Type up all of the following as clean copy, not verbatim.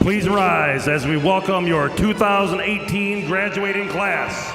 Please rise as we welcome your 2018 graduating class.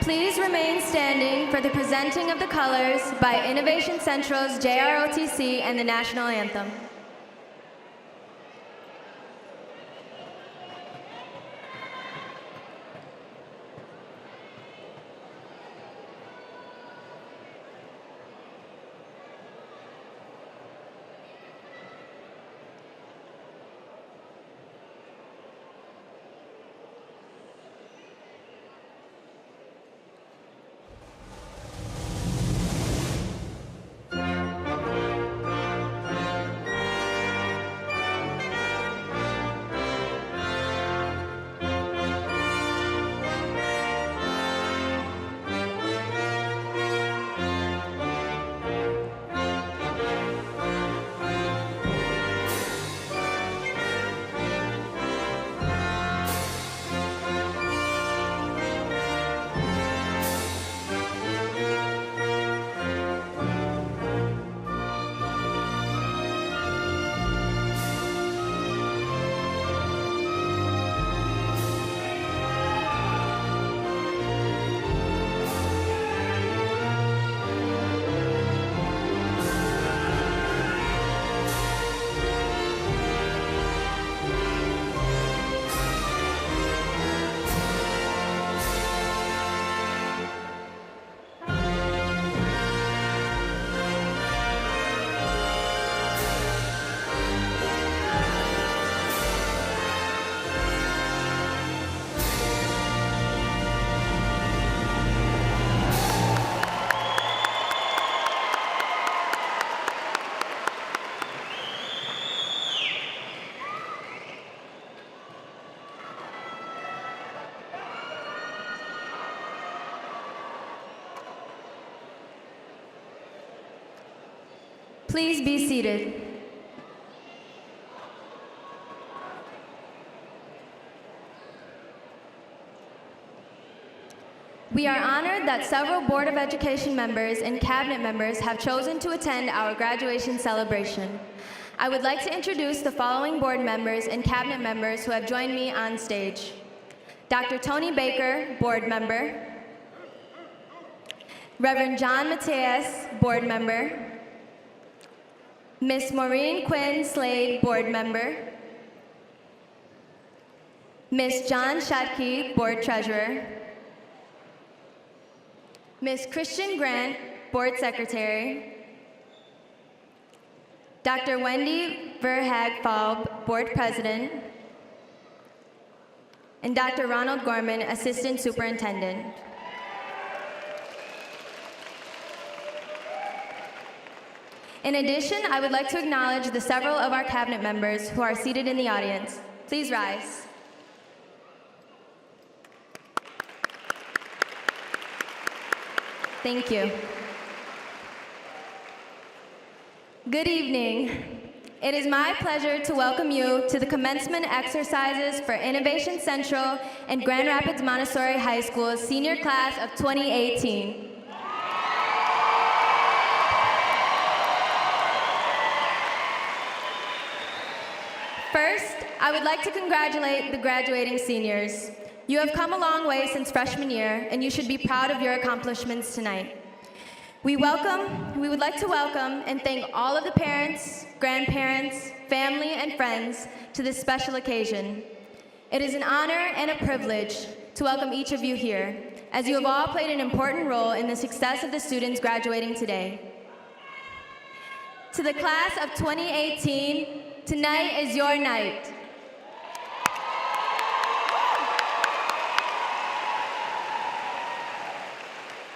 Please remain standing for the presenting of the colors by Innovation Central's JROTC and the National Anthem. Please be seated. We are honored that several Board of Education members and cabinet members have chosen to attend our graduation celebration. I would like to introduce the following board members and cabinet members who have joined me on stage. Dr. Tony Baker, board member. Reverend John Mateus, board member. Miss Maureen Quinn Slade, board member. Miss John Shatke, board treasurer. Miss Christian Grant, board secretary. Dr. Wendy Verhag-Falb, board president. And Dr. Ronald Gorman, assistant superintendent. In addition, I would like to acknowledge the several of our cabinet members who are seated in the audience. Please rise. Thank you. Good evening. It is my pleasure to welcome you to the commencement exercises for Innovation Central and Grand Rapids Montessori High School's senior class of 2018. First, I would like to congratulate the graduating seniors. You have come a long way since freshman year, and you should be proud of your accomplishments tonight. We would like to welcome and thank all of the parents, grandparents, family, and friends to this special occasion. It is an honor and a privilege to welcome each of you here, as you have all played an important role in the success of the students graduating today. To the class of 2018, tonight is your night.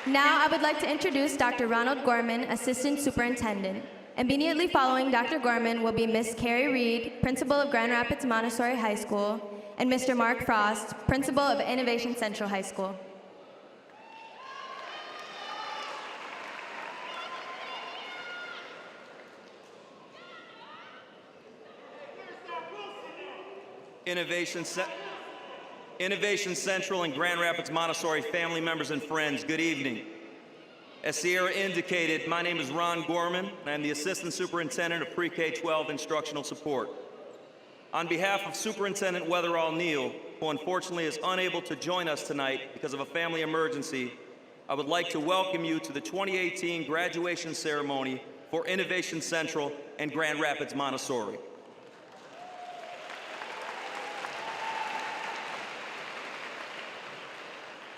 Now I would like to introduce Dr. Ronald Gorman, Assistant Superintendent. Immediately following Dr. Gorman will be Ms. Carrie Reed, Principal of Grand Rapids Montessori High School, and Mr. Mark Frost, Principal of Innovation Central High School. Innovation Central and Grand Rapids Montessori family members and friends, good evening. As Sierra indicated, my name is Ron Gorman, and I'm the Assistant Superintendent of Pre-K-12 Instructional Support. On behalf of Superintendent Weatherall Neal, who unfortunately is unable to join us tonight because of a family emergency, I would like to welcome you to the 2018 graduation ceremony for Innovation Central and Grand Rapids Montessori.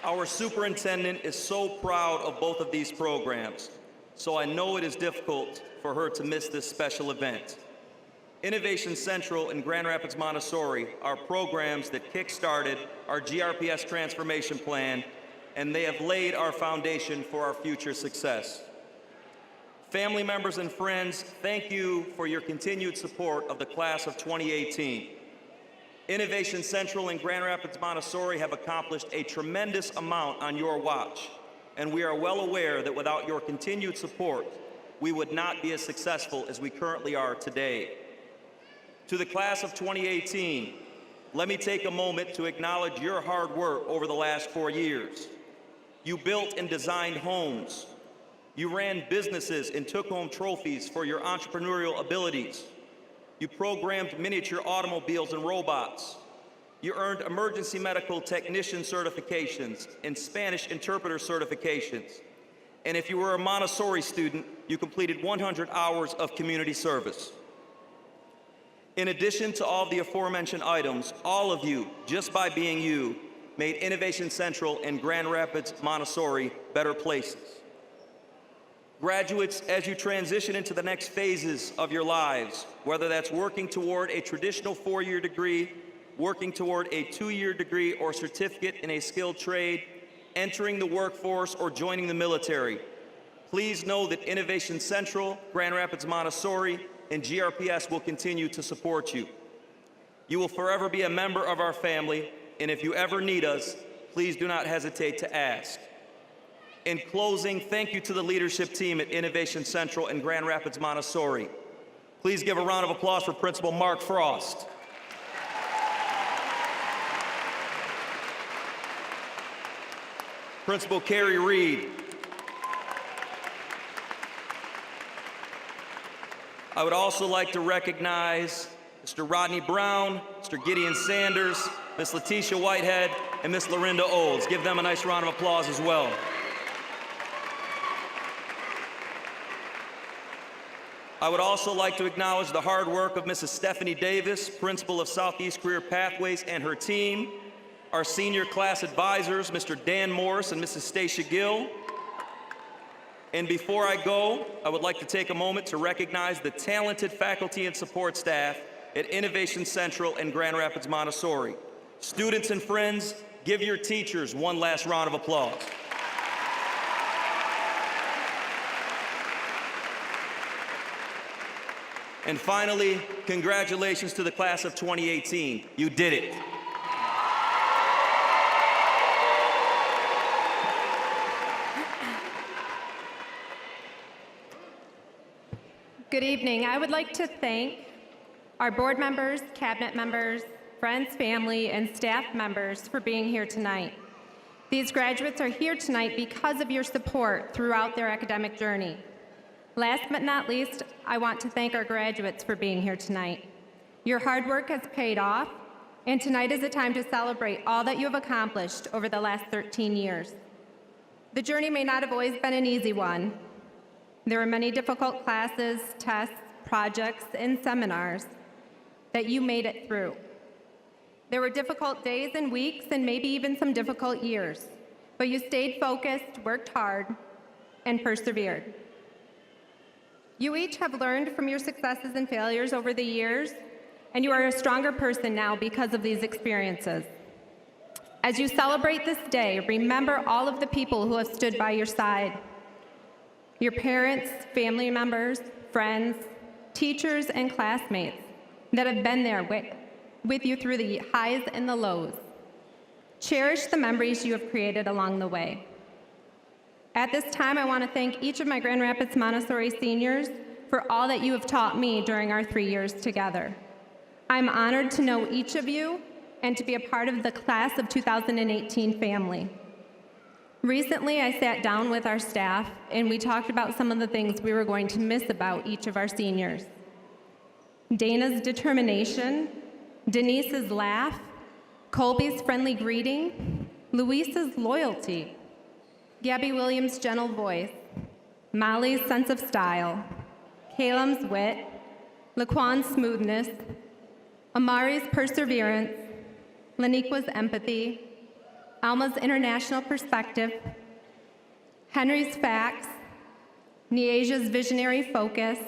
Our superintendent is so proud of both of these programs, so I know it is difficult for her to miss this special event. Innovation Central and Grand Rapids Montessori are programs that kick-started our GRPS transformation plan, and they have laid our foundation for our future success. Family members and friends, thank you for your continued support of the class of 2018. Innovation Central and Grand Rapids Montessori have accomplished a tremendous amount on your watch, and we are well aware that without your continued support, we would not be as successful as we currently are today. To the class of 2018, let me take a moment to acknowledge your hard work over the last 4 years. You built and designed homes. You ran businesses and took home trophies for your entrepreneurial abilities. You programmed miniature automobiles and robots. You earned emergency medical technician certifications and Spanish interpreter certifications. And if you were a Montessori student, you completed 100 hours of community service. In addition to all the aforementioned items, all of you, just by being you, made Innovation Central and Grand Rapids Montessori better places. Graduates, as you transition into the next phases of your lives, whether that's working toward a traditional 4-year degree, working toward a 2-year degree or certificate in a skilled trade, entering the workforce, or joining the military, please know that Innovation Central, Grand Rapids Montessori, and GRPS will continue to support you. You will forever be a member of our family, and if you ever need us, please do not hesitate to ask. In closing, thank you to the leadership team at Innovation Central and Grand Rapids Montessori. Please give a round of applause for Principal Mark Frost. Principal Carrie Reed. I would also like to recognize Mr. Rodney Brown, Mr. Gideon Sanders, Ms. Letitia Whitehead, and Ms. Lorinda Olds. Give them a nice round of applause as well. I would also like to acknowledge the hard work of Mrs. Stephanie Davis, Principal of Southeast Career Pathways, and her team, our senior class advisors, Mr. Dan Morris and Mrs. Stacia Gill. And before I go, I would like to take a moment to recognize the talented faculty and support staff at Innovation Central and Grand Rapids Montessori. Students and friends, give your teachers one last round of applause. And finally, congratulations to the class of 2018. You did it. Good evening. I would like to thank our board members, cabinet members, friends, family, and staff members for being here tonight. These graduates are here tonight because of your support throughout their academic journey. Last but not least, I want to thank our graduates for being here tonight. Your hard work has paid off, and tonight is a time to celebrate all that you have accomplished over the last 13 years. The journey may not have always been an easy one. There were many difficult classes, tests, projects, and seminars that you made it through. There were difficult days and weeks and maybe even some difficult years, but you stayed focused, worked hard, and persevered. You each have learned from your successes and failures over the years, and you are a stronger person now because of these experiences. As you celebrate this day, remember all of the people who have stood by your side. Your parents, family members, friends, teachers, and classmates that have been there with you through the highs and the lows. Cherish the memories you have created along the way. At this time, I want to thank each of my Grand Rapids Montessori seniors for all that you have taught me during our 3 years together. I'm honored to know each of you and to be a part of the class of 2018 family. Recently, I sat down with our staff and we talked about some of the things we were going to miss about each of our seniors. Dana's determination, Denise's laugh, Colby's friendly greeting, Luisa's loyalty, Gabby Williams' gentle voice, Molly's sense of style, Caleb's wit, Laquan's smoothness, Amari's perseverance, Laniqua's empathy, Alma's international perspective, Henry's facts, Niasia's visionary focus,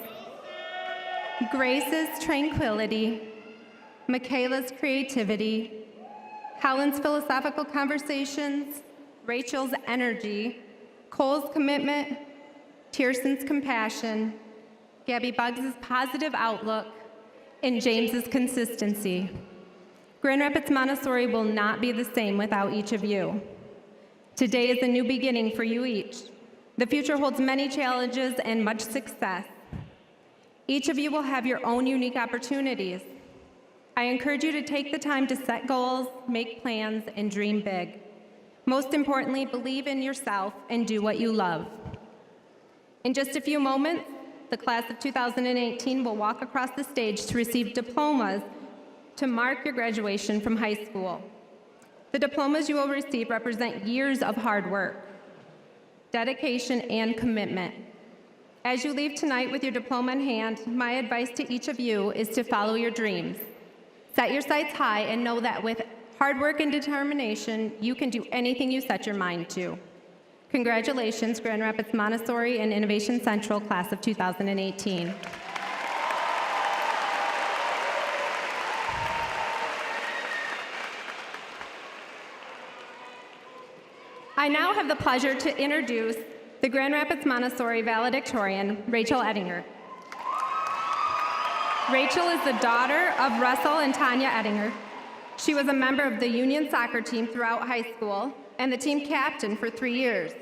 Grace's tranquility, Michaela's creativity, Helen's philosophical conversations, Rachel's energy, Cole's commitment, Tierson's compassion, Gabby Buggs' positive outlook, and James's consistency. Grand Rapids Montessori will not be the same without each of you. Today is a new beginning for you each. The future holds many challenges and much success. Each of you will have your own unique opportunities. I encourage you to take the time to set goals, make plans, and dream big. Most importantly, believe in yourself and do what you love. In just a few moments, the class of 2018 will walk across the stage to receive diplomas to mark your graduation from high school. The diplomas you will receive represent years of hard work, dedication, and commitment. As you leave tonight with your diploma in hand, my advice to each of you is to follow your dreams. Set your sights high and know that with hard work and determination, you can do anything you set your mind to. Congratulations, Grand Rapids Montessori and Innovation Central Class of 2018. I now have the pleasure to introduce the Grand Rapids Montessori Valedictorian, Rachel Ettinger. Rachel is the daughter of Russell and Tanya Ettinger. She was a member of the Union soccer team throughout high school and the team captain for 3 years.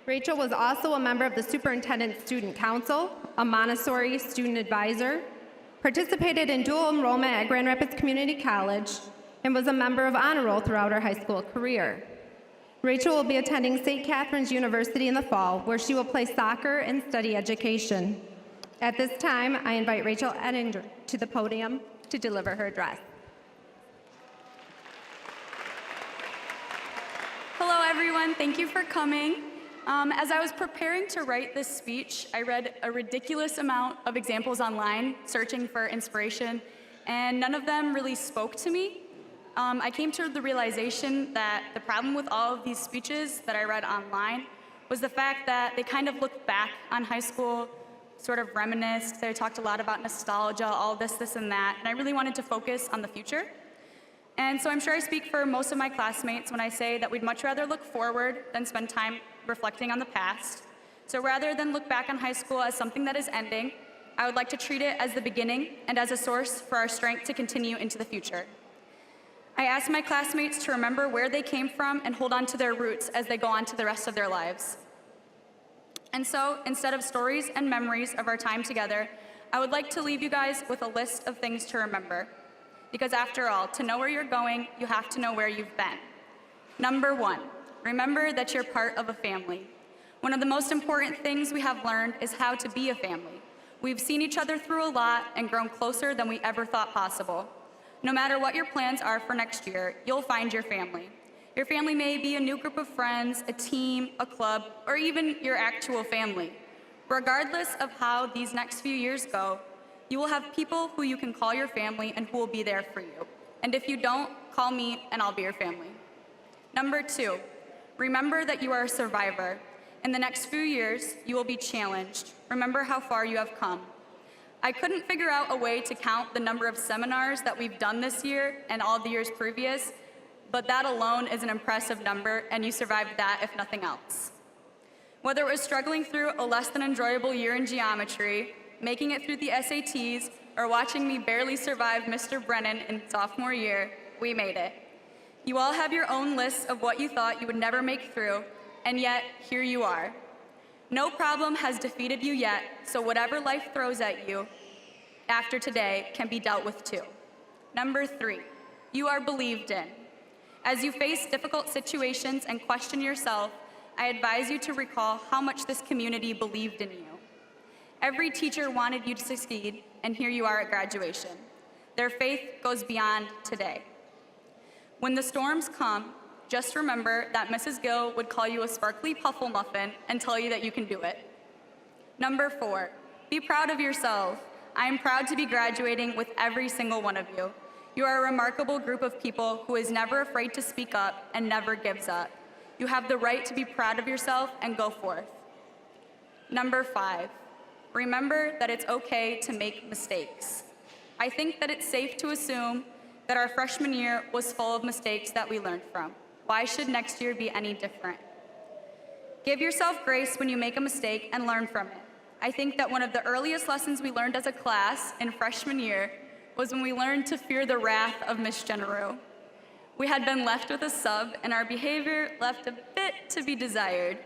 Rachel was also a member of the Superintendent Student Council, a Montessori student advisor, participated in dual enrollment at Grand Rapids Community College, and was a member of Honor Roll throughout her high school career. Rachel will be attending St. Catherine's University in the fall, where she will play soccer and study education. At this time, I invite Rachel Ettinger to the podium to deliver her address. Hello, everyone. Thank you for coming. As I was preparing to write this speech, I read a ridiculous amount of examples online, searching for inspiration, and none of them really spoke to me. I came to the realization that the problem with all of these speeches that I read online was the fact that they kind of looked back on high school, sort of reminisced. They talked a lot about nostalgia, all this, and that, and I really wanted to focus on the future. And so I'm sure I speak for most of my classmates when I say that we'd much rather look forward than spend time reflecting on the past. So rather than look back on high school as something that is ending, I would like to treat it as the beginning and as a source for our strength to continue into the future. I ask my classmates to remember where they came from and hold on to their roots as they go on to the rest of their lives. And so, instead of stories and memories of our time together, I would like to leave you guys with a list of things to remember. Because after all, to know where you're going, you have to know where you've been. Number 1, remember that you're part of a family. One of the most important things we have learned is how to be a family. We've seen each other through a lot and grown closer than we ever thought possible. No matter what your plans are for next year, you'll find your family. Your family may be a new group of friends, a team, a club, or even your actual family. Regardless of how these next few years go, you will have people who you can call your family and who will be there for you. And if you don't, call me and I'll be your family. Number 2, remember that you are a survivor. In the next few years, you will be challenged. Remember how far you have come. I couldn't figure out a way to count the number of seminars that we've done this year and all the years previous, but that alone is an impressive number, and you survived that if nothing else. Whether it was struggling through a less than enjoyable year in geometry, making it through the SATs, or watching me barely survive Mr. Brennan in sophomore year, we made it. You all have your own lists of what you thought you would never make through, and yet here you are. No problem has defeated you yet, so whatever life throws at you after today can be dealt with too. Number 3, you are believed in. As you face difficult situations and question yourself, I advise you to recall how much this community believed in you. Every teacher wanted you to succeed, and here you are at graduation. Their faith goes beyond today. When the storms come, just remember that Mrs. Gill would call you a sparkly puffle muffin and tell you that you can do it. Number 4, be proud of yourself. I am proud to be graduating with every single one of you. You are a remarkable group of people who is never afraid to speak up and never gives up. You have the right to be proud of yourself and go forth. Number 5, remember that it's okay to make mistakes. I think that it's safe to assume that our freshman year was full of mistakes that we learned from. Why should next year be any different? Give yourself grace when you make a mistake and learn from it. I think that one of the earliest lessons we learned as a class in freshman year was when we learned to fear the wrath of Miss Generou. We had been left with a sub, and our behavior left a bit to be desired.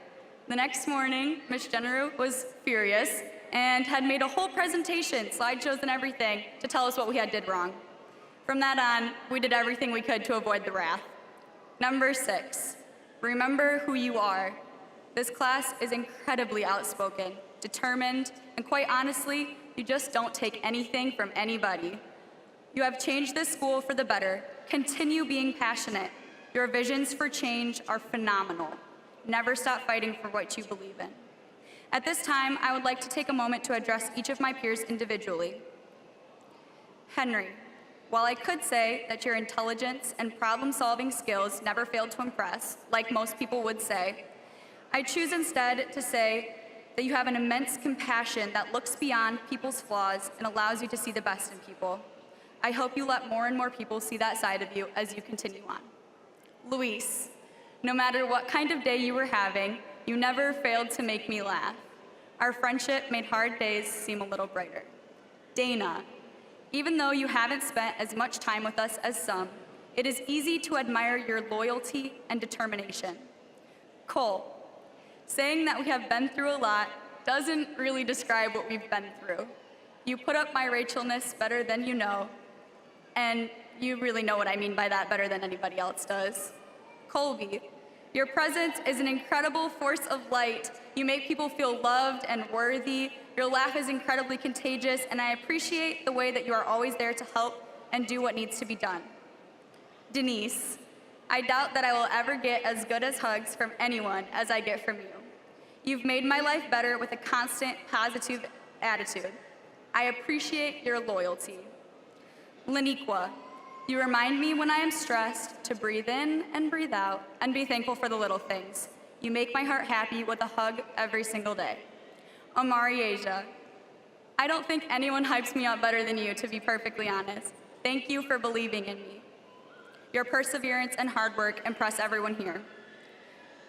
The next morning, Miss Generou was furious and had made a whole presentation, slideshows and everything, to tell us what we had did wrong. From that on, we did everything we could to avoid the wrath. Number 6, remember who you are. This class is incredibly outspoken, determined, and quite honestly, you just don't take anything from anybody. You have changed this school for the better. Continue being passionate. Your visions for change are phenomenal. Never stop fighting for what you believe in. At this time, I would like to take a moment to address each of my peers individually. Henry, while I could say that your intelligence and problem-solving skills never failed to impress, like most people would say, I choose instead to say that you have an immense compassion that looks beyond people's flaws and allows you to see the best in people. I hope you let more and more people see that side of you as you continue on. Luis, no matter what kind of day you were having, you never failed to make me laugh. Our friendship made hard days seem a little brighter. Dana, even though you haven't spent as much time with us as some, it is easy to admire your loyalty and determination. Cole, saying that we have been through a lot doesn't really describe what we've been through. You put up my Rachelness better than you know, and you really know what I mean by that better than anybody else does. Colby, your presence is an incredible force of light. You make people feel loved and worthy. Your laugh is incredibly contagious, and I appreciate the way that you are always there to help and do what needs to be done. Denise, I doubt that I will ever get as good as hugs from anyone as I get from you. You've made my life better with a constant positive attitude. I appreciate your loyalty. Laniqua, you remind me when I am stressed to breathe in and breathe out and be thankful for the little things. You make my heart happy with a hug every single day. Amari Asia, I don't think anyone hypes me up better than you, to be perfectly honest. Thank you for believing in me. Your perseverance and hard work impress everyone here.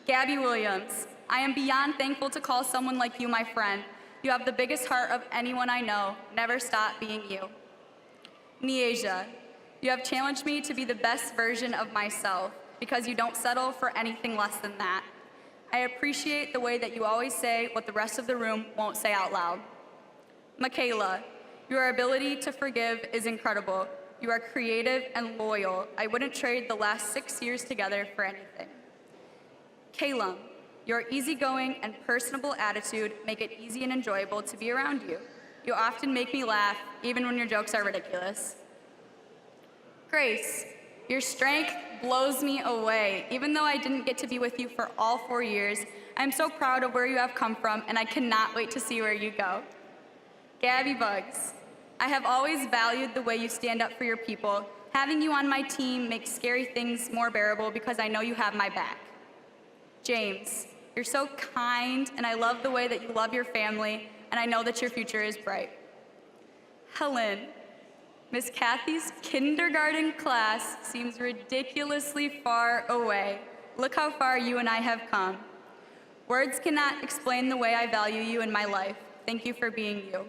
Gabby Williams, I am beyond thankful to call someone like you my friend. You have the biggest heart of anyone I know. Never stop being you. Niesia, you have challenged me to be the best version of myself because you don't settle for anything less than that. I appreciate the way that you always say what the rest of the room won't say out loud. Michaela, your ability to forgive is incredible. You are creative and loyal. I wouldn't trade the last 6 years together for anything. Calum, your easygoing and personable attitude make it easy and enjoyable to be around you. You often make me laugh, even when your jokes are ridiculous. Grace, your strength blows me away. Even though I didn't get to be with you for all 4 years, I'm so proud of where you have come from, and I cannot wait to see where you go. Gabby Bugs, I have always valued the way you stand up for your people. Having you on my team makes scary things more bearable because I know you have my back. James, you're so kind, and I love the way that you love your family, and I know that your future is bright. Helen, Miss Kathy's kindergarten class seems ridiculously far away. Look how far you and I have come. Words cannot explain the way I value you in my life. Thank you for being you.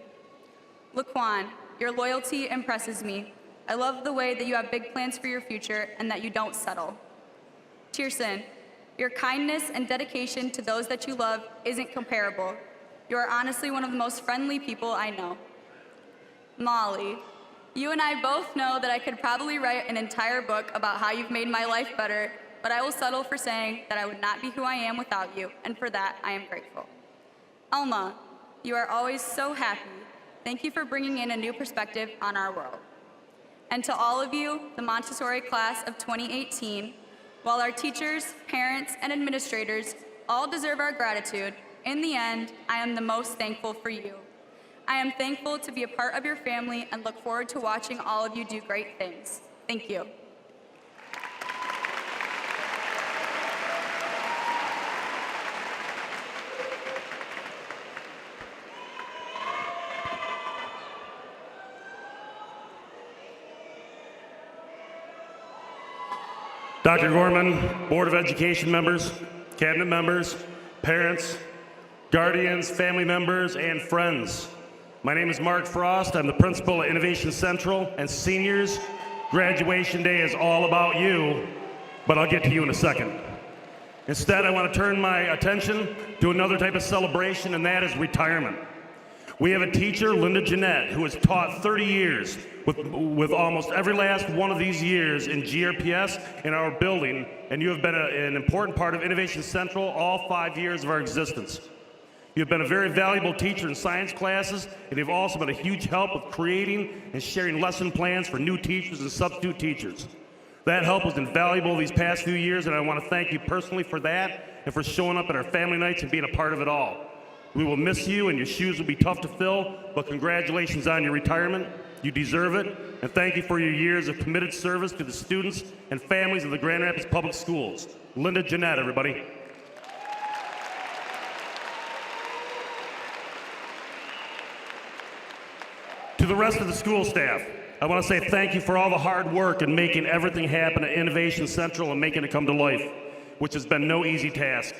Laquan, your loyalty impresses me. I love the way that you have big plans for your future and that you don't settle. Tierson, your kindness and dedication to those that you love isn't comparable. You are honestly one of the most friendly people I know. Molly, you and I both know that I could probably write an entire book about how you've made my life better, but I will settle for saying that I would not be who I am without you, and for that, I am grateful. Alma, you are always so happy. Thank you for bringing in a new perspective on our world. And to all of you, the Montessori class of 2018, while our teachers, parents, and administrators all deserve our gratitude, in the end, I am the most thankful for you. I am thankful to be a part of your family and look forward to watching all of you do great things. Thank you. Dr. Gorman, Board of Education members, cabinet members, parents, guardians, family members, and friends. My name is Mark Frost. I'm the principal at Innovation Central, and seniors, graduation day is all about you, but I'll get to you in a second. Instead, I want to turn my attention to another type of celebration, and that is retirement. We have a teacher, Linda Jeanette, who has taught 30 years with almost every last one of these years in GRPS in our building, and you have been an important part of Innovation Central all 5 years of our existence. You've been a very valuable teacher in science classes, and you've also been a huge help with creating and sharing lesson plans for new teachers and substitute teachers. That help was invaluable these past few years, and I want to thank you personally for that and for showing up at our family nights and being a part of it all. We will miss you, and your shoes will be tough to fill, but congratulations on your retirement. You deserve it, and thank you for your years of committed service to the students and families of the Grand Rapids Public Schools. Linda Jeanette, everybody. To the rest of the school staff, I want to say thank you for all the hard work in making everything happen at Innovation Central and making it come to life, which has been no easy task.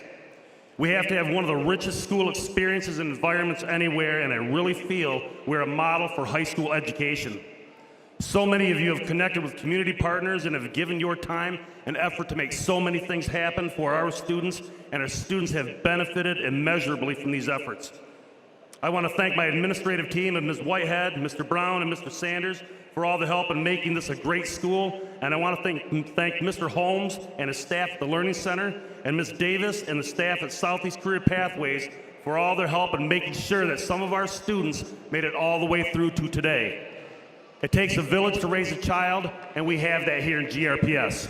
We have to have one of the richest school experiences and environments anywhere, and I really feel we're a model for high school education. So many of you have connected with community partners and have given your time and effort to make so many things happen for our students, and our students have benefited immeasurably from these efforts. I want to thank my administrative team of Ms. Whitehead, Mr. Brown, and Mr. Sanders for all the help in making this a great school. And I want to thank Mr. Holmes and his staff at the Learning Center, and Ms. Davis and the staff at Southeast Career Pathways for all their help in making sure that some of our students made it all the way through to today. It takes a village to raise a child, and we have that here in GRPS.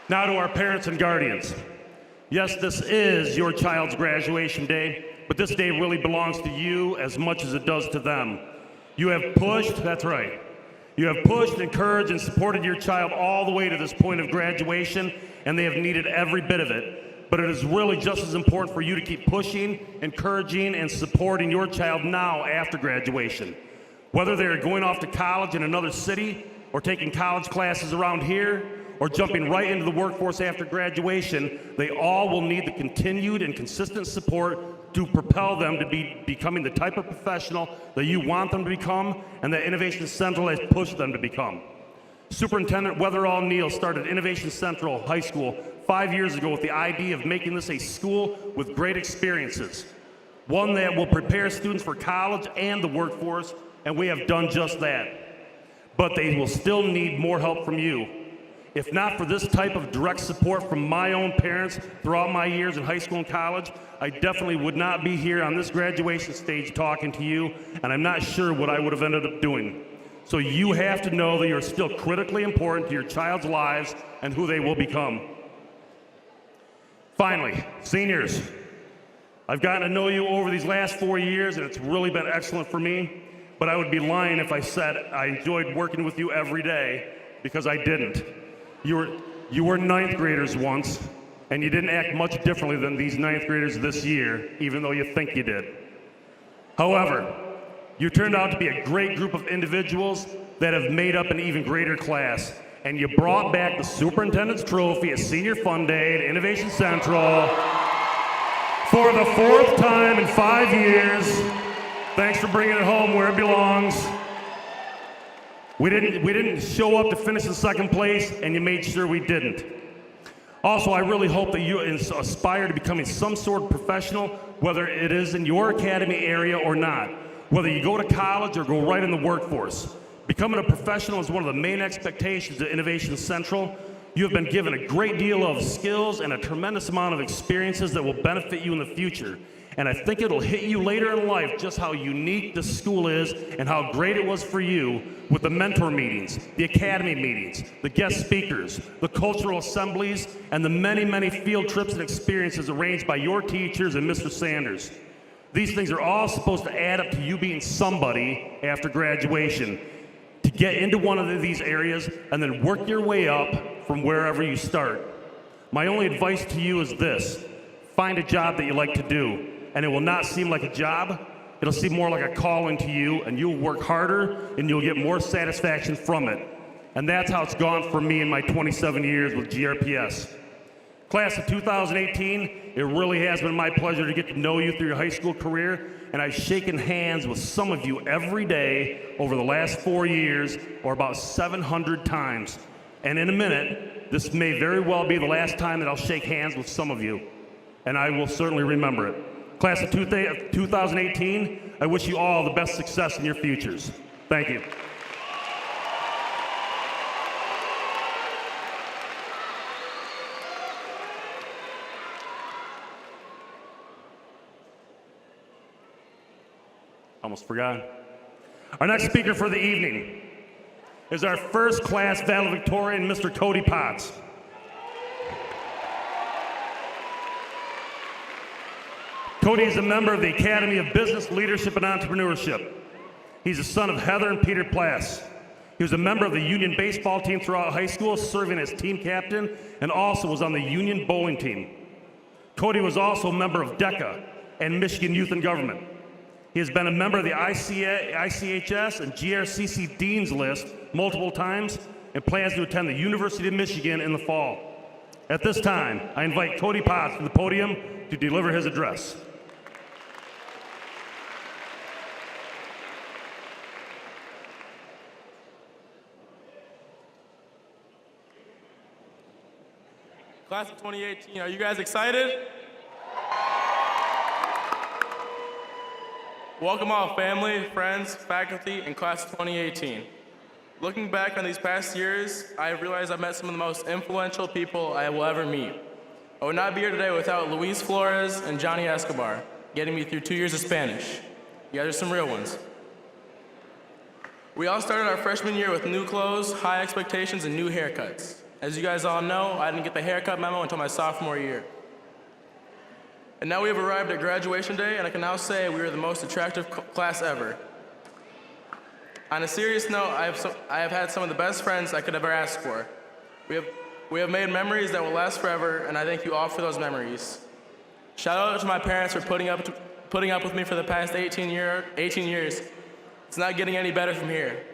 Now to our parents and guardians. Yes, this is your child's graduation day, but this day really belongs to you as much as it does to them. You have pushed, that's right, you have pushed, encouraged, and supported your child all the way to this point of graduation, and they have needed every bit of it. But it is really just as important for you to keep pushing, encouraging, and supporting your child now after graduation. Whether they are going off to college in another city, or taking college classes around here, or jumping right into the workforce after graduation, they all will need the continued and consistent support to propel them to becoming the type of professional that you want them to become and that Innovation Central has pushed them to become. Superintendent Weatherall Neal started Innovation Central High School 5 years ago with the idea of making this a school with great experiences, one that will prepare students for college and the workforce, and we have done just that. But they will still need more help from you. If not for this type of direct support from my own parents throughout my years in high school and college, I definitely would not be here on this graduation stage talking to you, and I'm not sure what I would have ended up doing. So you have to know that you're still critically important to your child's lives and who they will become. Finally, seniors, I've gotten to know you over these last 4 years, and it's really been excellent for me, but I would be lying if I said I enjoyed working with you every day, because I didn't. You were ninth graders once, and you didn't act much differently than these ninth graders this year, even though you think you did. However, you turned out to be a great group of individuals that have made up an even greater class, and you brought back the Superintendent's Trophy at Senior Fun Day at Innovation Central for the 4th time in 5 years. Thanks for bringing it home where it belongs. We didn't show up to finish in second place, and you made sure we didn't. Also, I really hope that you aspire to becoming some sort of professional, whether it is in your academy area or not, whether you go to college or go right in the workforce. Becoming a professional is one of the main expectations at Innovation Central. You have been given a great deal of skills and a tremendous amount of experiences that will benefit you in the future. And I think it'll hit you later in life just how unique this school is and how great it was for you with the mentor meetings, the academy meetings, the guest speakers, the cultural assemblies, and the many, many field trips and experiences arranged by your teachers and Mr. Sanders. These things are all supposed to add up to you being somebody after graduation, to get into one of these areas and then work your way up from wherever you start. My only advice to you is this: find a job that you like to do, and it will not seem like a job. It'll seem more like a calling to you, and you'll work harder and you'll get more satisfaction from it. And that's how it's gone for me in my 27 years with GRPS. Class of 2018, it really has been my pleasure to get to know you through your high school career, and I've shaken hands with some of you every day over the last 4 years, or about 700 times. And in a minute, this may very well be the last time that I'll shake hands with some of you, and I will certainly remember it. Class of 2018, I wish you all the best success in your futures. Thank you. Almost forgot. Our next speaker for the evening is our first class valedictorian, Mr. Cody Potts. Cody is a member of the Academy of Business, Leadership, and Entrepreneurship. He's the son of Heather and Peter Plass. He was a member of the Union baseball team throughout high school, serving as team captain, and also was on the Union bowling team. Cody was also a member of DECA and Michigan Youth in Government. He has been a member of the ICHS and GRCC Dean's List multiple times and plans to attend the University of Michigan in the fall. At this time, I invite Cody Potts to the podium to deliver his address. Class of 2018, are you guys excited? Welcome all family, friends, faculty, and class of 2018. Looking back on these past years, I have realized I've met some of the most influential people I will ever meet. I would not be here today without Luis Flores and Johnny Escobar, getting me through 2 years of Spanish. You guys are some real ones. We all started our freshman year with new clothes, high expectations, and new haircuts. As you guys all know, I didn't get the haircut memo until my sophomore year. And now we have arrived at graduation day, and I can now say we are the most attractive class ever. On a serious note, I have had some of the best friends I could ever ask for. We have made memories that will last forever, and I thank you all for those memories. Shout out to my parents for putting up with me for the past 18 years. It's not getting any better from here.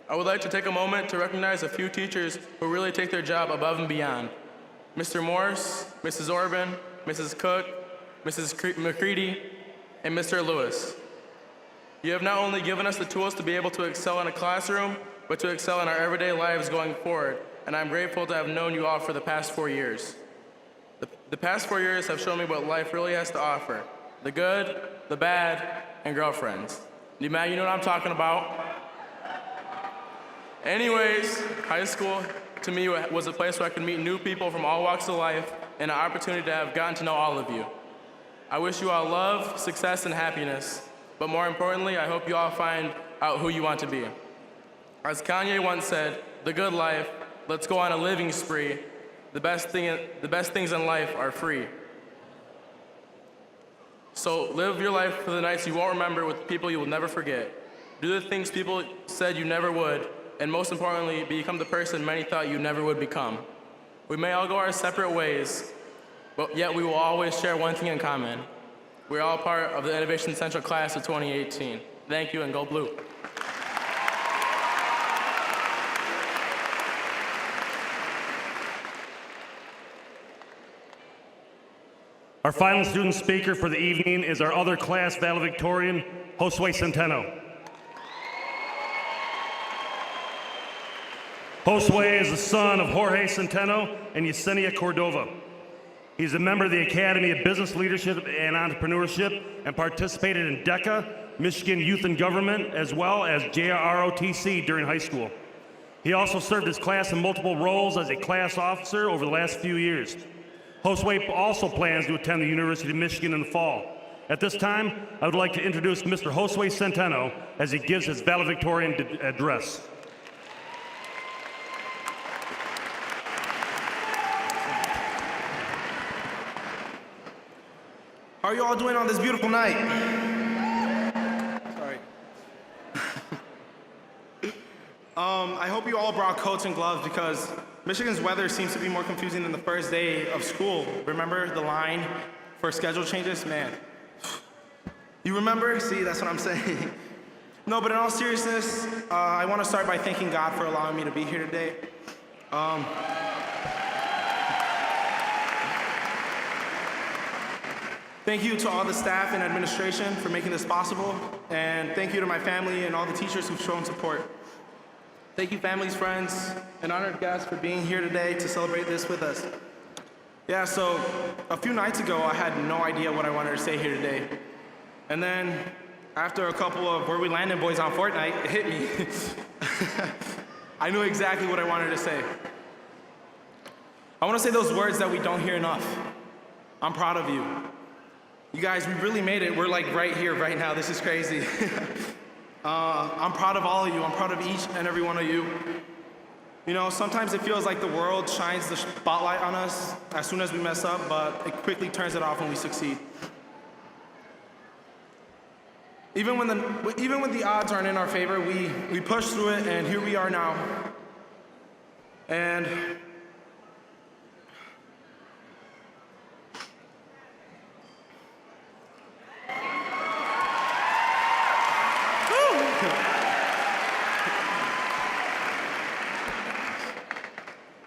I would like to take a moment to recognize a few teachers who really take their job above and beyond. Mr. Morse, Mrs. Orban, Mrs. Cook, Mrs. McCready, and Mr. Lewis. You have not only given us the tools to be able to excel in a classroom, but to excel in our everyday lives going forward, and I'm grateful to have known you all for the past 4 years. The past 4 years have shown me what life really has to offer: the good, the bad, and girlfriends. You know what I'm talking about. Anyways, high school to me was a place where I could meet new people from all walks of life and an opportunity to have gotten to know all of you. I wish you all love, success, and happiness, but more importantly, I hope you all find out who you want to be. As Kanye once said, the good life, let's go on a living spree. The best things in life are free. So live your life for the nights you won't remember with people you will never forget. Do the things people said you never would, and most importantly, become the person many thought you never would become. We may all go our separate ways, but yet we will always share one thing in common. We're all part of the Innovation Central class of 2018. Thank you, and go blue. Our final student speaker for the evening is our other class valedictorian, Josue Centeno. Josue is the son of Jorge Centeno and Yesenia Cordova. He's a member of the Academy of Business Leadership and Entrepreneurship and participated in DECA, Michigan Youth in Government, as well as JROTC during high school. He also served his class in multiple roles as a class officer over the last few years. Josue also plans to attend the University of Michigan in the fall. At this time, I would like to introduce Mr. Josue Centeno as he gives his valedictorian address. How are you all doing on this beautiful night? Sorry. I hope you all brought coats and gloves because Michigan's weather seems to be more confusing than the first day of school. Remember the line for schedule changes? Man. You remember? See, that's what I'm saying. No, but in all seriousness, I want to start by thanking God for allowing me to be here today. Thank you to all the staff and administration for making this possible, and thank you to my family and all the teachers who've shown support. Thank you, families, friends, and honored guests for being here today to celebrate this with us. Yeah, so a few nights ago, I had no idea what I wanted to say here today. And then, after a couple of Where We Landing boys on Fortnite, it hit me. I knew exactly what I wanted to say. I want to say those words that we don't hear enough. I'm proud of you. You guys, we really made it. We're like right here, right now. This is crazy. I'm proud of all of you. I'm proud of each and every one of you. You know, sometimes it feels like the world shines the spotlight on us as soon as we mess up, but it quickly turns it off when we succeed. Even when the odds aren't in our favor, we push through it, and here we are now. And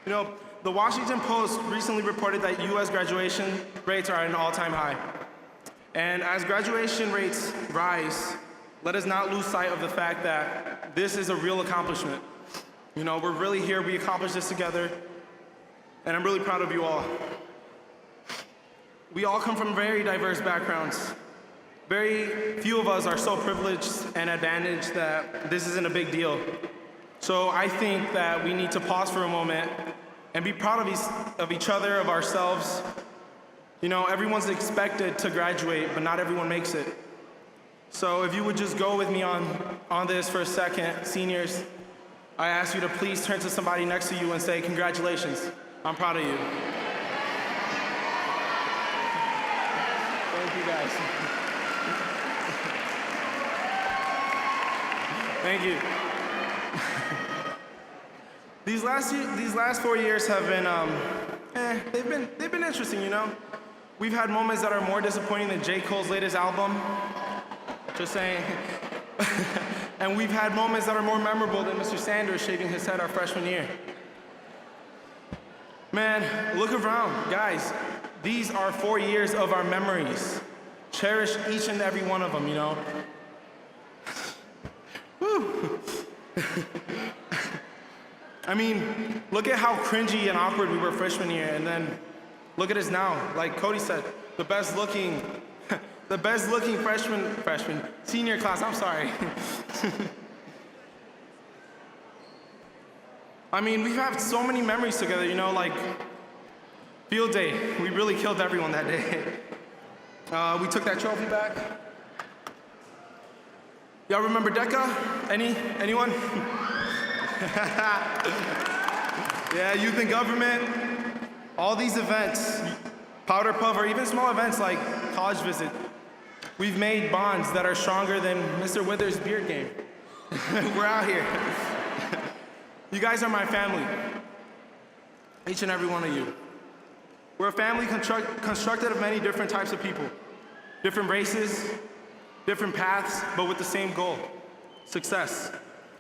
you know, the Washington Post recently reported that U.S. graduation rates are at an all-time high. And as graduation rates rise, let us not lose sight of the fact that this is a real accomplishment. You know, we're really here, we accomplished this together, and I'm really proud of you all. We all come from very diverse backgrounds. Very few of us are so privileged and advantaged that this isn't a big deal. So I think that we need to pause for a moment and be proud of each other, of ourselves. You know, everyone's expected to graduate, but not everyone makes it. So if you would just go with me on this for a second, seniors, I ask you to please turn to somebody next to you and say, congratulations, I'm proud of you. Thank you guys. Thank you. These last 4 years have been, they've been interesting, you know? We've had moments that are more disappointing than J. Cole's latest album. Just saying. And we've had moments that are more memorable than Mr. Sanders shaving his head our freshman year. Man, look around, guys. These are 4 years of our memories. Cherish each and every one of them, you know? Woo. I mean, look at how cringy and awkward we were freshman year, and then look at us now. Like Cody said, the best looking senior class, I'm sorry. I mean, we've had so many memories together, you know, like field day. We really killed everyone that day. We took that trophy back. Y'all remember DECA? Anyone? Yeah, youth in government, all these events, powder puff, or even small events like college visit. We've made bonds that are stronger than Mr. Withers' beard game. We're out here. You guys are my family, each and every one of you. We're a family constructed of many different types of people, different races, different paths, but with the same goal, success.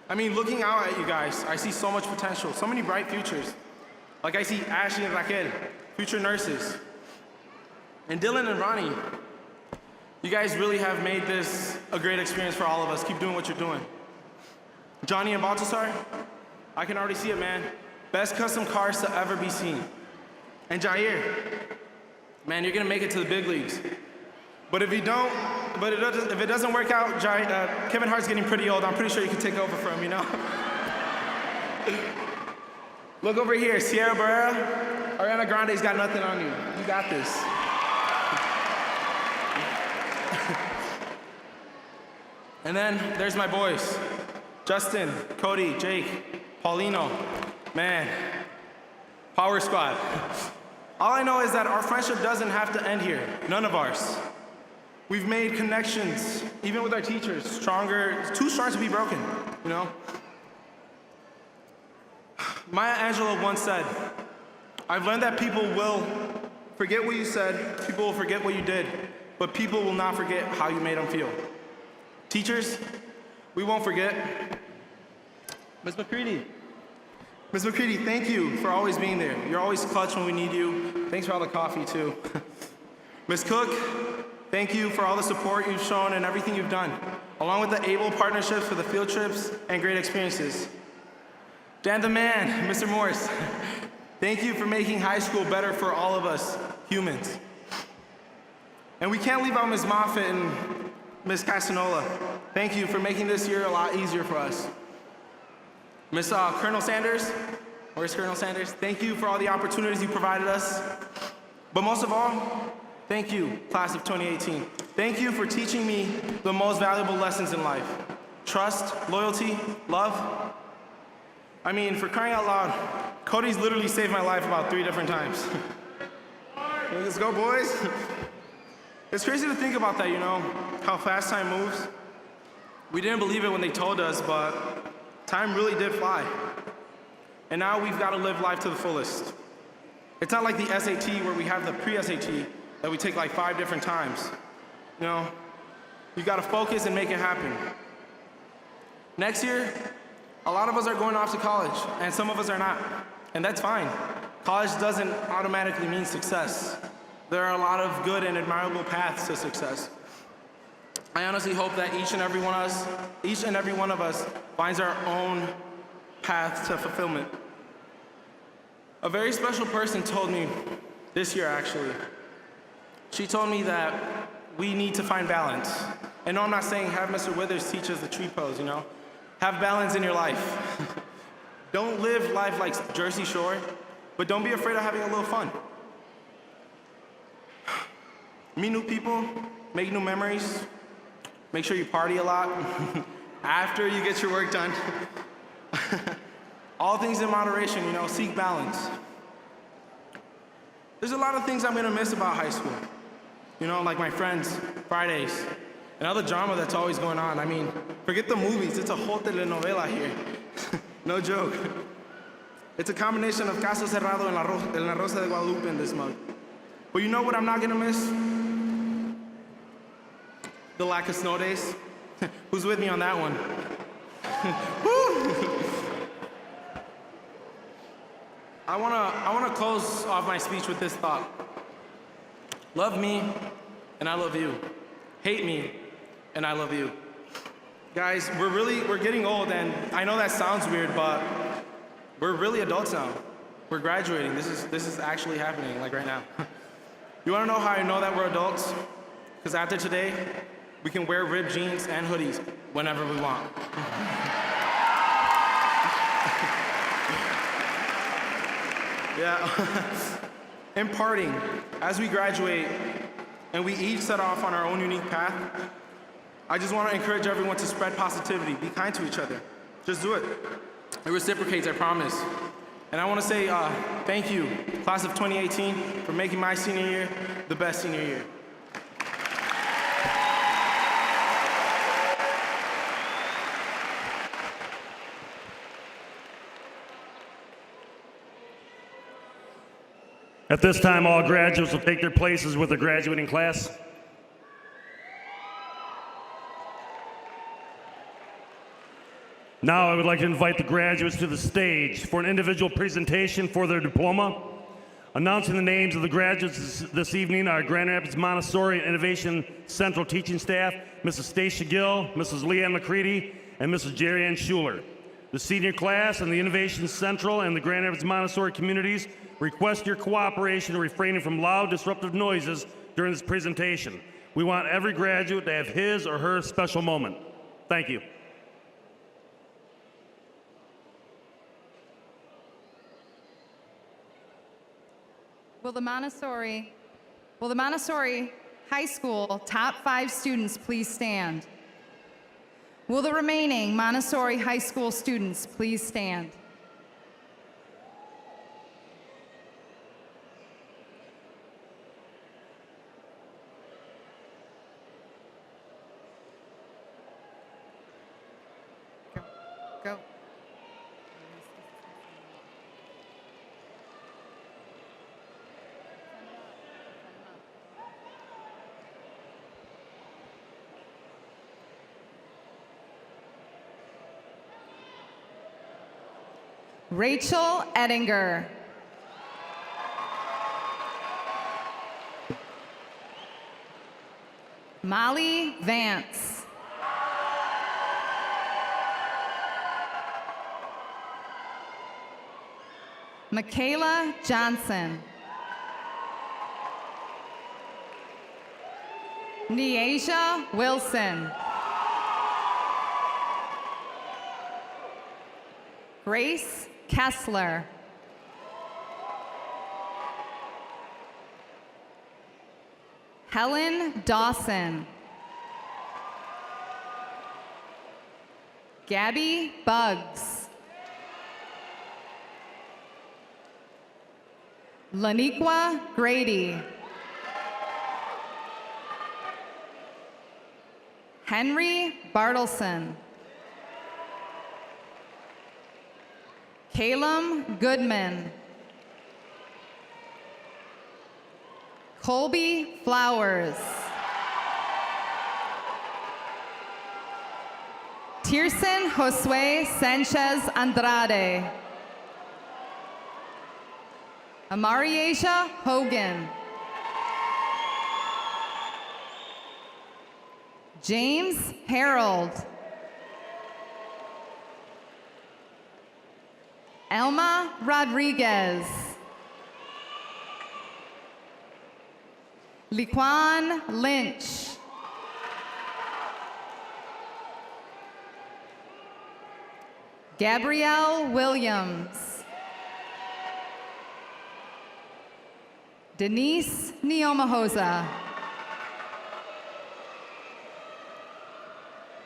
I mean, looking out at you guys, I see so much potential, so many bright futures. Like I see Ashley and Raquel, future nurses. And Dylan and Ronnie, you guys really have made this a great experience for all of us. Keep doing what you're doing. Johnny and Baltasar, I can already see it, man. Best custom cars to ever be seen. And Jair, man, you're gonna make it to the big leagues. But if it doesn't work out, Kevin Hart's getting pretty old. I'm pretty sure you can take over for him, you know? Look over here, Sierra Barrera. Ariana Grande's got nothing on you. You got this. And then there's my boys. Justin, Cody, Jake, Paulino. Man, Power Squad. All I know is that our friendship doesn't have to end here. None of ours. We've made connections, even with our teachers, stronger, too strong to be broken, you know? Maya Angelou once said, I've learned that people will forget what you said, people will forget what you did, but people will not forget how you made them feel. Teachers, we won't forget. Ms. McCready. Ms. McCready, thank you for always being there. You're always clutch when we need you. Thanks for all the coffee, too. Ms. Cook, thank you for all the support you've shown and everything you've done, along with the able partnerships for the field trips and great experiences. Dan the man, Mr. Morris, thank you for making high school better for all of us humans. And we can't leave out Ms. Moffitt and Ms. Casanola. Thank you for making this year a lot easier for us. Ms. Colonel Sanders, where's Colonel Sanders? Thank you for all the opportunities you provided us. But most of all, thank you, class of 2018. Thank you for teaching me the most valuable lessons in life. Trust, loyalty, love. I mean, for crying out loud, Cody's literally saved my life about 3 different times. Let's go, boys. It's crazy to think about that, you know, how fast time moves. We didn't believe it when they told us, but time really did fly. And now we've got to live life to the fullest. It's not like the SAT where we have the pre-SAT that we take like 5 different times. You know, you got to focus and make it happen. Next year, a lot of us are going off to college, and some of us are not. And that's fine. College doesn't automatically mean success. There are a lot of good and admirable paths to success. I honestly hope that each and every one of us finds our own path to fulfillment. A very special person told me this year, actually. She told me that we need to find balance. And no, I'm not saying have Mr. Withers teach us the tree pose, you know? Have balance in your life. Don't live life like Jersey Shore, but don't be afraid of having a little fun. Meet new people, make new memories, make sure you party a lot after you get your work done. All things in moderation, you know, seek balance. There's a lot of things I'm gonna miss about high school. You know, like my friends, Fridays, and all the drama that's always going on. I mean, forget the movies, it's a whole telenovela here. No joke. It's a combination of Caso Cerrado and La Rosa de Guadalupe in this mug. But you know what I'm not gonna miss? The lack of snow days. Who's with me on that one? I wanna close off my speech with this thought. Love me, and I love you. Hate me, and I love you. Guys, we're getting old, and I know that sounds weird, but we're really adults now. We're graduating. This is actually happening, like right now. You wanna know how I know that we're adults? Because after today, we can wear ripped jeans and hoodies whenever we want. Yeah. In parting, as we graduate and we each set off on our own unique path, I just want to encourage everyone to spread positivity, be kind to each other. Just do it. It reciprocates, I promise. And I want to say thank you, class of 2018, for making my senior year the best senior year. At this time, all graduates will take their places with the graduating class. Now I would like to invite the graduates to the stage for an individual presentation for their diploma. Announcing the names of the graduates this evening are Grand Rapids Montessori and Innovation Central teaching staff, Mrs. Stacia Gill, Mrs. Leanne McCready, and Mrs. Jerry Ann Schuler. The senior class and the Innovation Central and the Grand Rapids Montessori communities request your cooperation in refraining from loud, disruptive noises during this presentation. We want every graduate to have his or her special moment. Thank you. Will the Montessori High School top 5 students please stand? Will the remaining Montessori High School students please stand? Go. Rachel Ettinger. Molly Vance. Michaela Johnson. Neasia Wilson. Grace Kessler. Helen Dawson. Gabby Buggs. Laniqua Grady. Henry Bartleson. Calum Goodman. Colby Flowers. Tirson Josue Sanchez Andrade. Amariasia Hogan. James Harold. Elma Rodriguez. Liquan Lynch. Gabrielle Williams. Denise Neomahosa.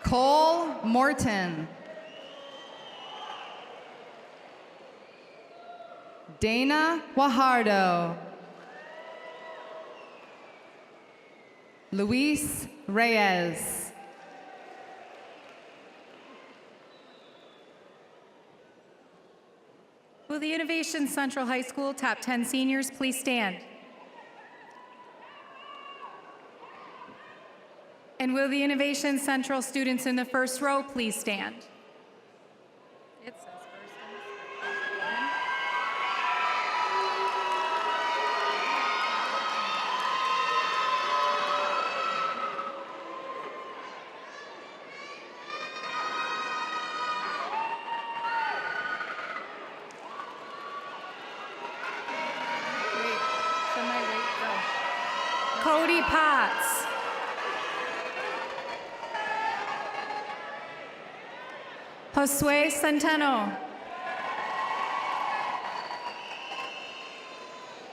Cole Morton. Dana Guajardo. Luis Reyes. Will the Innovation Central High School top 10 seniors please stand? And will the Innovation Central students in the first row please stand? It says first in Cody Potts. Josue Centeno.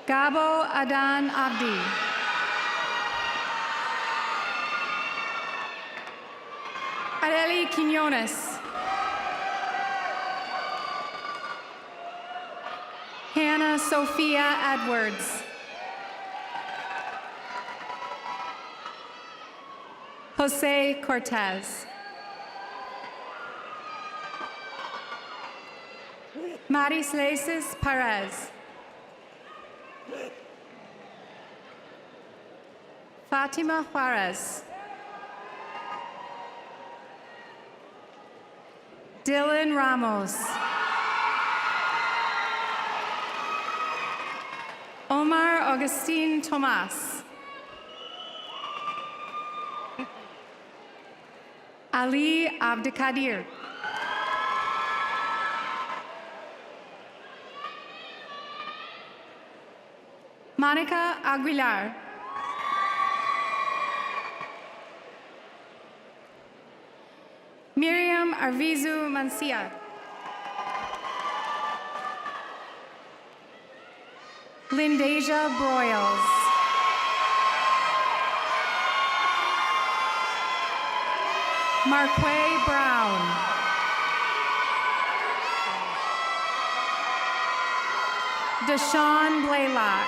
Gabo Adan Abdi. Areli Quinones. Hannah Sophia Edwards. Jose Cortez. Maris Lesis Perez. Fatima Juarez. Dylan Ramos. Omar Augustine Tomas. Ali Abdikadir. Monica Aguilar. Miriam Arvizu Mancia. Lindasia Broyles. Marquay Brown. Deshaun Blaylock.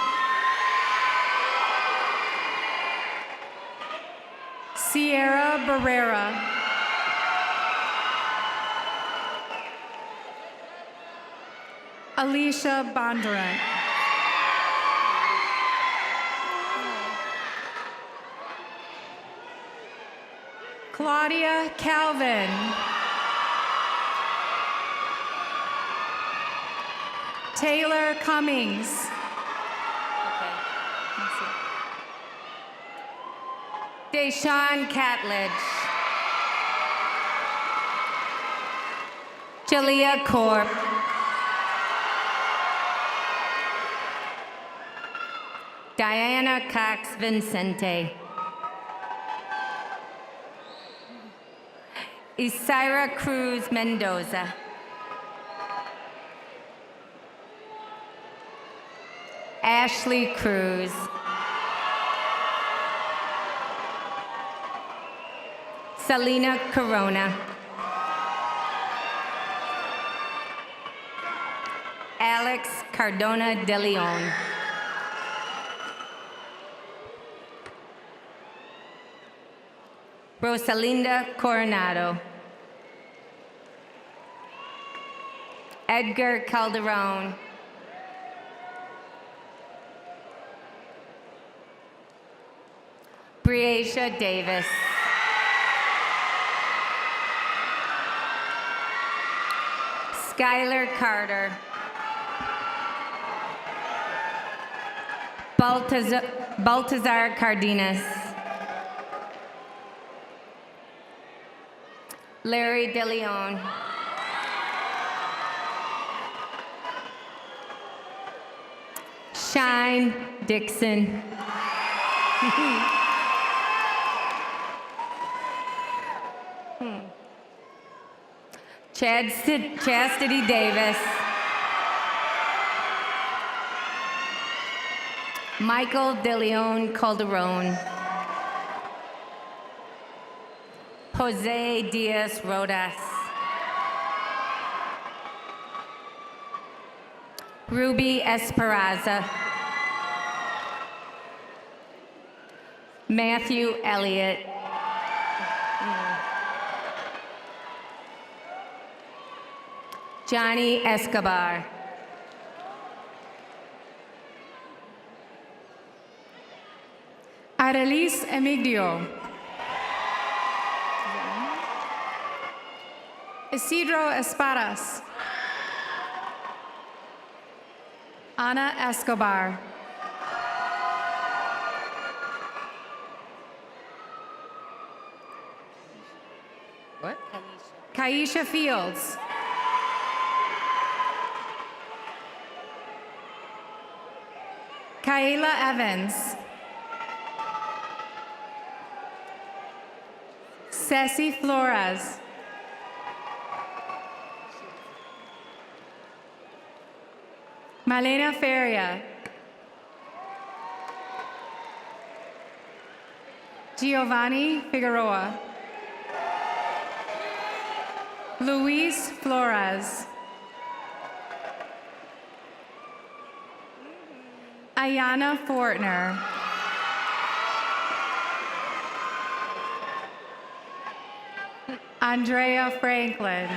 Sierra Barrera. Alicia Bondurant. Claudia Calvin. Taylor Cummings. Deshaun Catledge. Jalea Corp. Diana Cox Vincente. Isira Cruz Mendoza. Ashley Cruz. Selena Corona. Alex Cardona de Leon. Rosalinda Coronado. Edgar Calderon. Breasia Davis. Skylar Carter. Baltazar Cardenas. Larry DeLeon. Shine Dixon. Chastity Davis. Michael DeLeon Calderon. Jose Diaz Rodas. Ruby Esperanza. Matthew Elliott. Johnny Escobar. Arelis Emigdio. Isidro Espadas. Ana Escobar. What? Kaisha Fields. Kayla Evans. Ceci Flores. Malena Feria. Giovanni Figueroa. Luis Flores. Ayana Fortner. Andrea Franklin.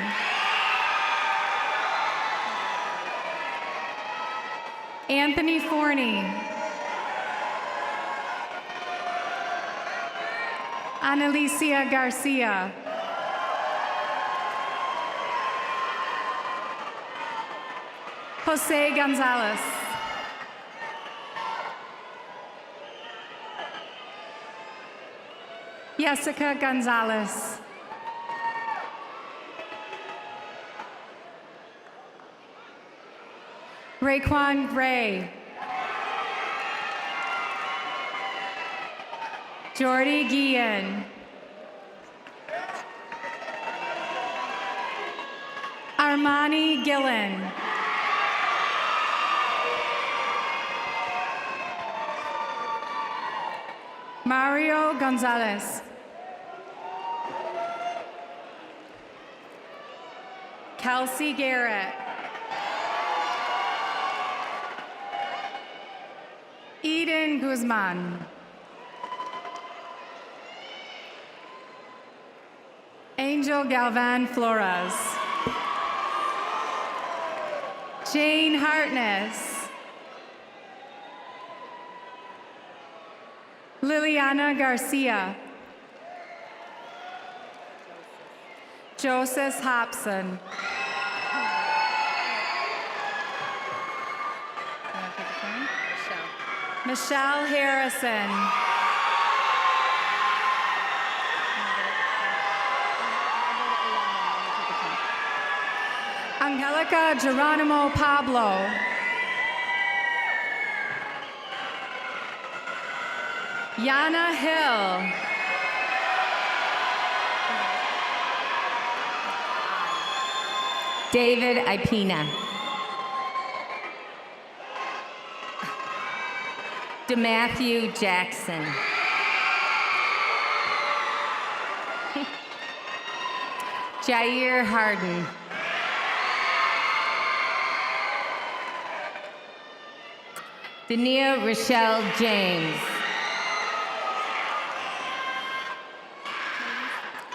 Anthony Forney. Analicia Garcia. Jose Gonzalez. Jessica Gonzalez. Raekwon Gray. Jordy Guillen. Armani Gillen. Mario Gonzalez. Kelsey Garrett. Eden Guzman. Angel Galvan Flores. Jane Hartness. Liliana Garcia. Joseph Hobson. Michelle Harrison. Angelica Geronimo Pablo. Yana Hill. David Ipina. DeMatthew Jackson. Jair Harden. Dania Rochelle James.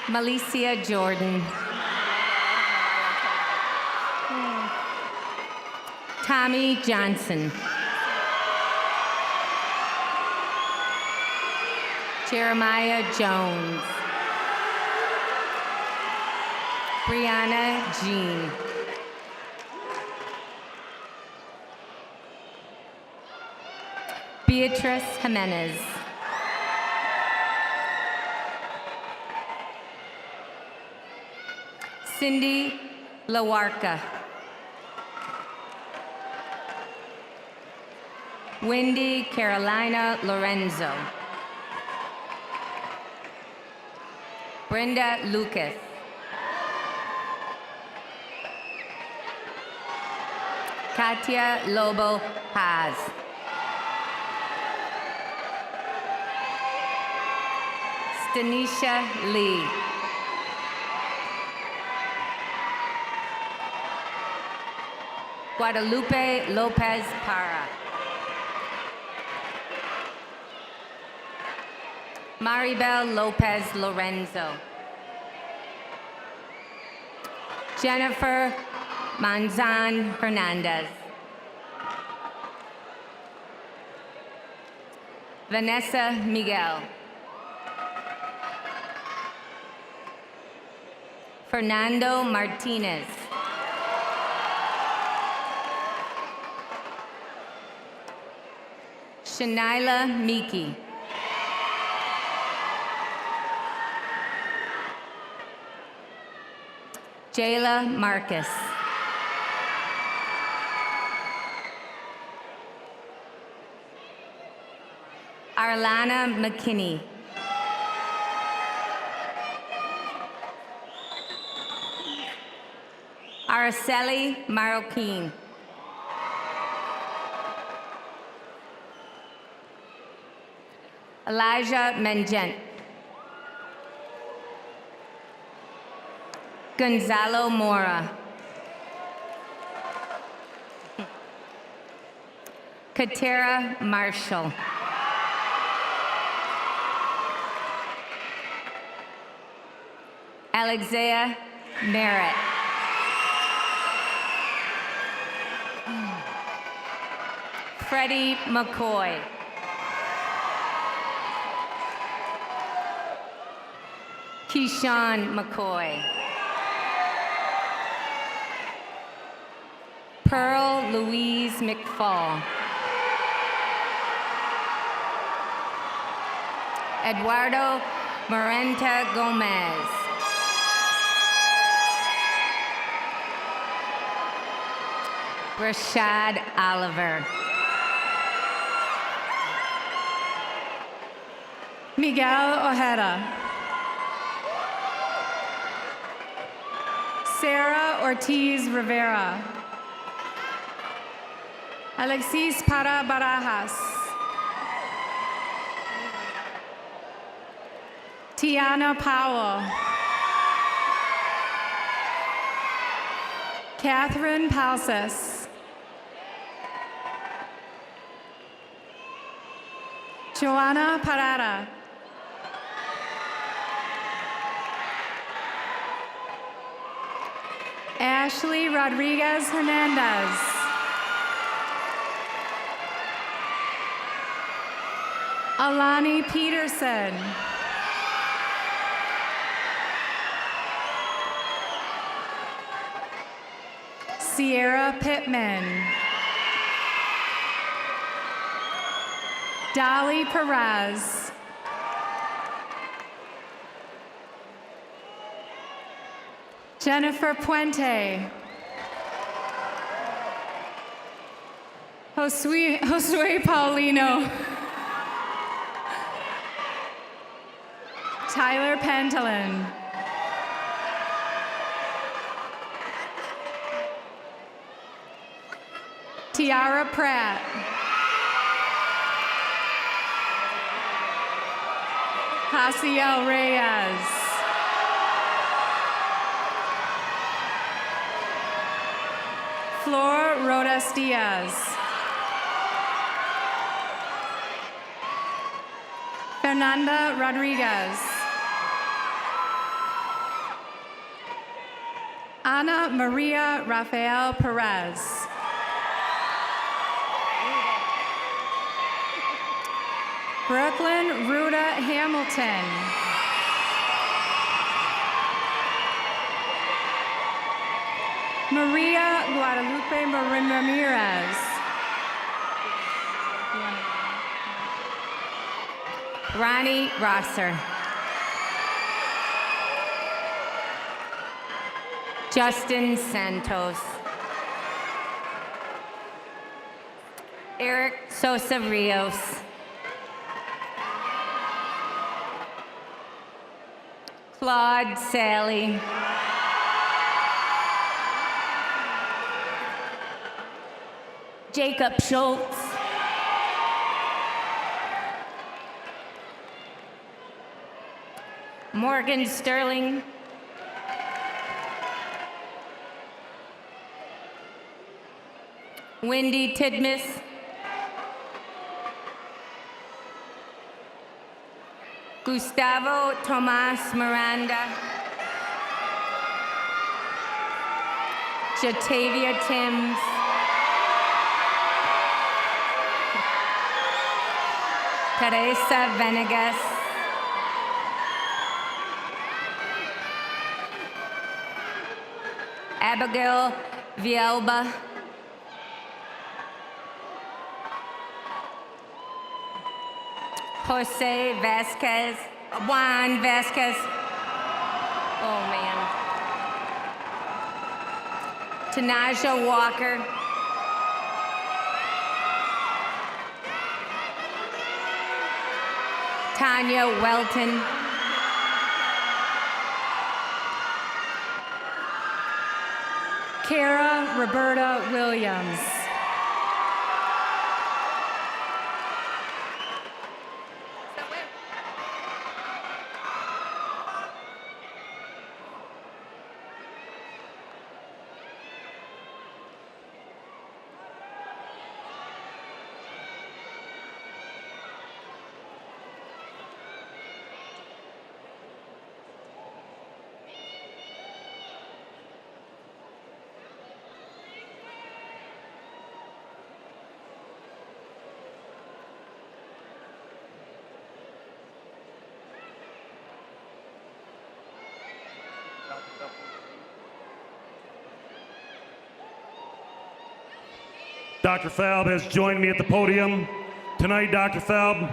Malicia Jordan. Tommy Johnson. Jeremiah Jones. Brianna Jean. Beatrice Jimenez. Cindy Lawarca. Wendy Carolina Lorenzo. Brenda Lucas. Katia Lobo Paz. Stanisha Lee. Guadalupe Lopez Para. Maribel Lopez Lorenzo. Jennifer Manzan Hernandez. Vanessa Miguel. Fernando Martinez. Shanila Miki. Jayla Marcus. Arlana McKinney. Araceli Marroquin. Elijah Mengent. Gonzalo Mora. Katera Marshall. Alexea Merritt. Freddie McCoy. Keyshawn McCoy. Pearl Louise McFall. Eduardo Morenta Gomez. Rashad Oliver. Miguel Ojeda. Sarah Ortiz Rivera. Alexis Para Barajas. Tiana Powell. Catherine Palsis. Joanna Parada. Ashley Rodriguez Hernandez. Alani Peterson. Sierra Pittman. Dolly Perez. Jennifer Puente. Josue Paulino. Tyler Pentalin. Tiara Pratt. Hasiel Reyes. Flor Rodas Diaz. Fernanda Rodriguez. Ana Maria Rafael Perez. Brooklyn Ruda Hamilton. Maria Guadalupe Marin Ramirez. Ronnie Rosser. Justin Santos. Eric Sosa Rios. Claude Sally. Jacob Schultz. Morgan Sterling. Wendy Tidmus. Gustavo Tomas Miranda. Jatavia Timms. Teresa Venegas. Abigail Vielba. Jose Vasquez. Juan Vasquez. Oh, man. Tanaja Walker. Tanya Welton. Kara Roberta Williams. Dr. Falb has joined me at the podium. Tonight, Dr. Falb,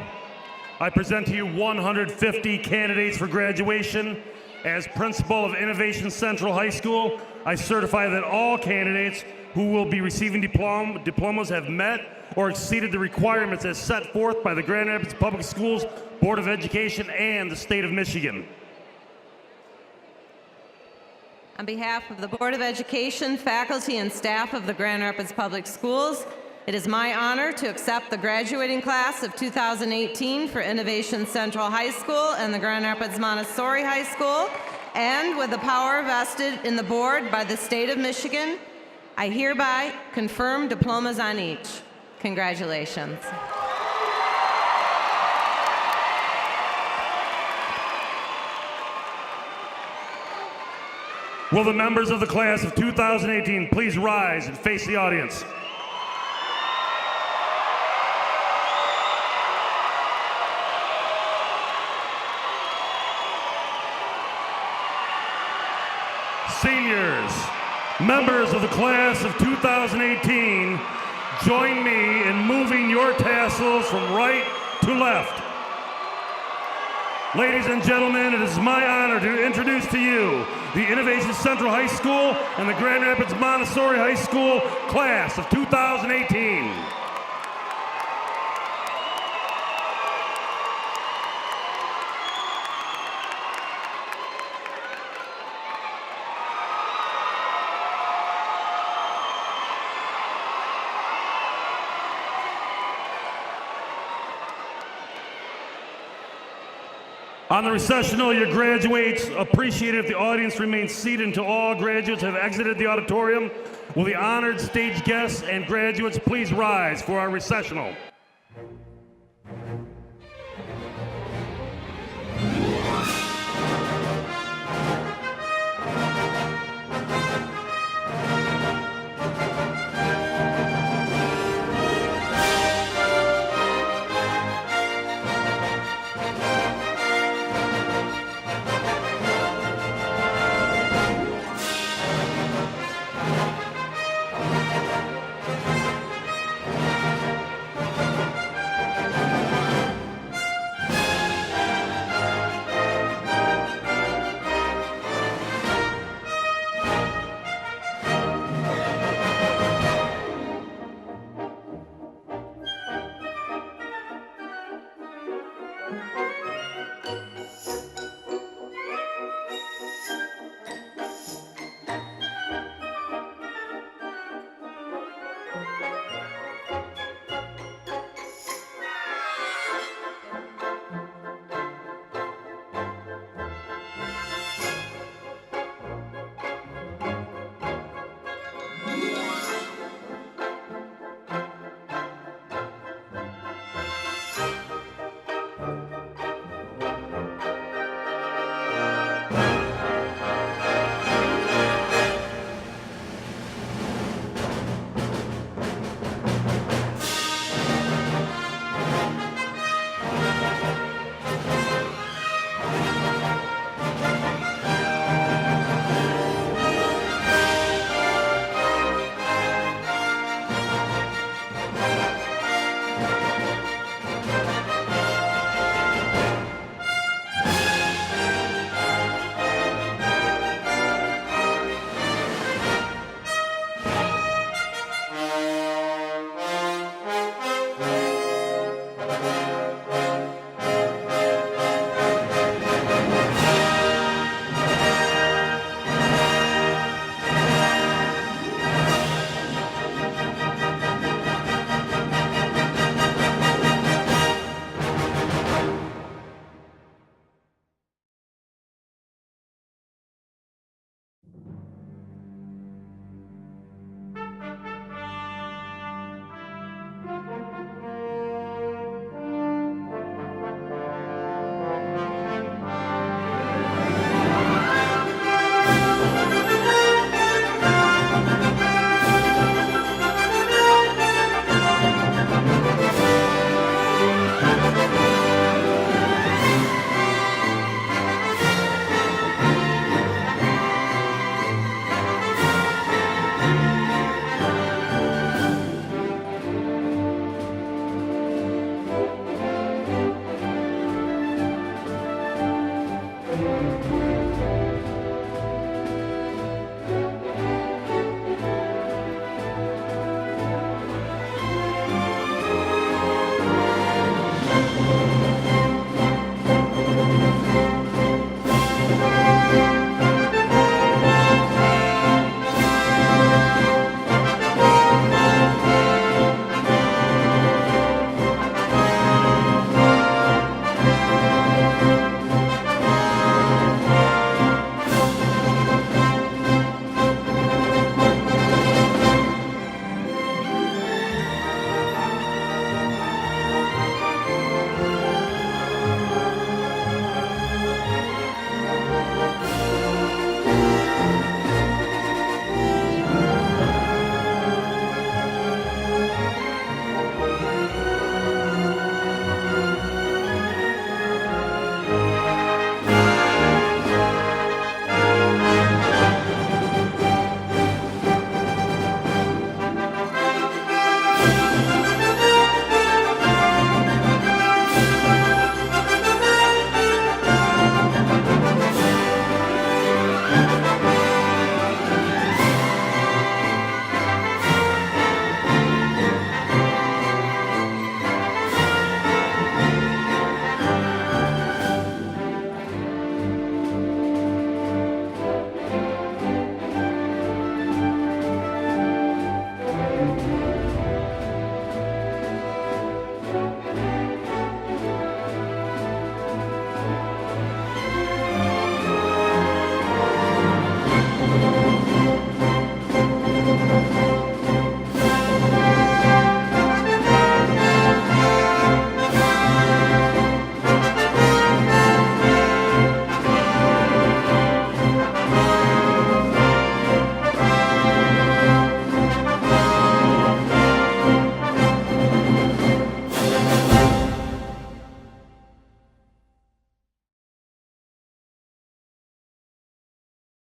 I present to you 150 candidates for graduation. As principal of Innovation Central High School, I certify that all candidates who will be receiving diplomas have met or exceeded the requirements as set forth by the Grand Rapids Public Schools Board of Education and the state of Michigan. On behalf of the Board of Education, faculty, and staff of the Grand Rapids Public Schools, It is my honor to accept the graduating class of 2018 for Innovation Central High School and the Grand Rapids Montessori High School, and with the power vested in the board by the state of Michigan, I hereby confirm diplomas on each. Congratulations. Will the members of the class of 2018 please rise and face the audience? Seniors, members of the class of 2018, join me in moving your tassels from right to left. Ladies and gentlemen, it is my honor to introduce to you the Innovation Central High School and the Grand Rapids Montessori High School class of 2018. On the recessional, your graduates appreciate it if the audience remains seated until all graduates have exited the auditorium. Will the honored stage guests and graduates please rise for our recessional?